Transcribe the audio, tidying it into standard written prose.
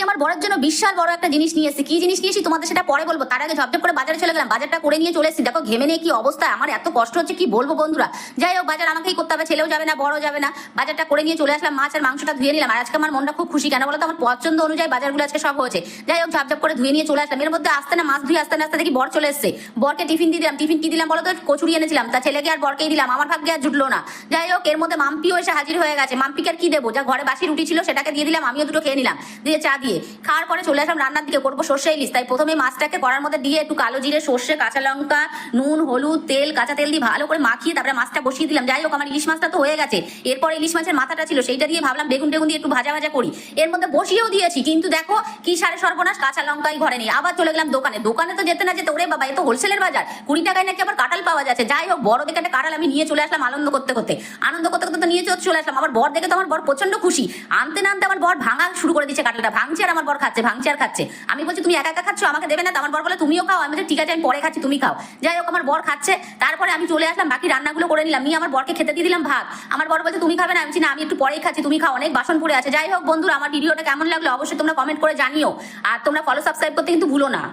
আমার বড়ের জন্য বিশাল বড় একটা জিনিস নিয়ে এসেছি। কি জিনিস নিয়েছি তোমাদের সেটা পরে বলবো, তার আগে ঝপঝপ করে বাজারে চলে গেলাম। বাজারটা করে নিয়ে চলে এসেছি। দেখো ঘেমে নিয়ে কি অবস্থা, আমার এত কষ্ট হচ্ছে কি বলবো বন্ধুরা। যাই হোক, বাজার আমাকেই করতে হবে, ছেলেও যাবে না বড় যাবে না। বাজারটা করে নিয়ে চলে আসলাম, মাছ আর মাংসটা ধুয়ে নিলাম। আর আজকে আমার মনটা খুব খুশি, কেন বলতো আমার পছন্দ অনুযায়ী বাজারগুলো আজকে সব হয়েছে। যাই হোক, ঝপঝপ করে ধুয়ে নিয়ে চলে আসলাম। এর মধ্যে আসতে না মাছ ধুয়ে আসতে না আসতে দেখি বর চলে এসেছে। বরকে টিফিন দিয়ে দিলাম। টিফিন কি দিলাম বলো তো, কচুরি এনেছিলাম, তা ছেলেকে আর বরকেই দিলাম। আমার ভাগ্যে আর জুটলো না। যাই হোক, এর মধ্যে মাম্পিও এসে হাজির হয়ে গেছে। মাম্পিকে আর কি দেবো, যা ঘরে বাসি রুটি ছিল সেটাকে দিয়ে দিলাম, আমিও দুটো খেয়ে নিলাম, দিয়ে চা দিয়ে খাওয়ার পরে চলে আসলাম রান্নার দিকে। করবো সর্ষে ইলিশ, তাই প্রথমে মাছটাকে কড়ার মধ্যে দিয়ে একটু কালো জিরে, সর্ষে, কাঁচা লঙ্কা, নুন, হলুদ, তেল, কাঁচা তেল দিয়ে ভালো করে মাখিয়ে তারপরে মাছটা বসিয়ে দিলাম। যাই হোক, আমার ইলিশ মাছটা তো হয়ে গেছে। এরপর ইলিশ মাছের মাথাটা ছিল, সেইটা দিয়ে ভাবলাম বেগুন টেগুন দিয়ে একটু ভাজা ভাজা করি। এর মধ্যে বসিয়েও দিয়েছি, কিন্তু দেখো কি সারে সর্বনাশ, কাঁচা লঙ্কাই ঘরে নেই। আবার চলে গেলাম দোকানে। দোকানে তো যেতে না যেতে, ওরে বাবা, এ তো হোলসেলের বাজার, 20 টাকায় নাকি আবার কাঁঠাল পাওয়া যাচ্ছে। যাই হোক, বড় দেখে একটা কাঁঠাল আমি নিয়ে চলে আসলাম। আনন্দ করতে করতে তো নিয়ে চলে আসলাম। আমার বর দেখে তো আমার বর প্রচন্ড খুশি। আনতে না আনতে আমার বর ভাঙা শুরু করে দিচ্ছে কাঁঠালটা। ভাঙছে আর আমার বর খাচ্ছে, ভাঙছে আর খাচ্ছে। আমি বলছি তুমি একা একা খাচ্ছ, আমাকে দেবে না? তো আমার বর বলে তুমিও খাও। আমি বলছি ঠিক আছে, আমি পরে খাচ্ছি, তুমি খাও। যাই হোক, আমার বর খাচ্ছে। তারপরে আমি চলে আসলাম, বাকি রান্নাগুলো করে নিলাম, নিয়ে আমার বরকে খেতে দিয়ে দিলাম ভাত। আমার বর বলছে তুমি খাবে না? আমি বলছি না, আমি একটু পরেই খাচ্ছি, তুমি খাও, অনেক বাসন পড়ে আছে। যাই হোক বন্ধুরা, আমার ভিডিওটা কেমন লাগলো অবশ্যই তোমরা কমেন্ট করে জানিও। আর তোমরা ফলো সাবস্ক্রাইব করতে কিন্তু ভুলো না।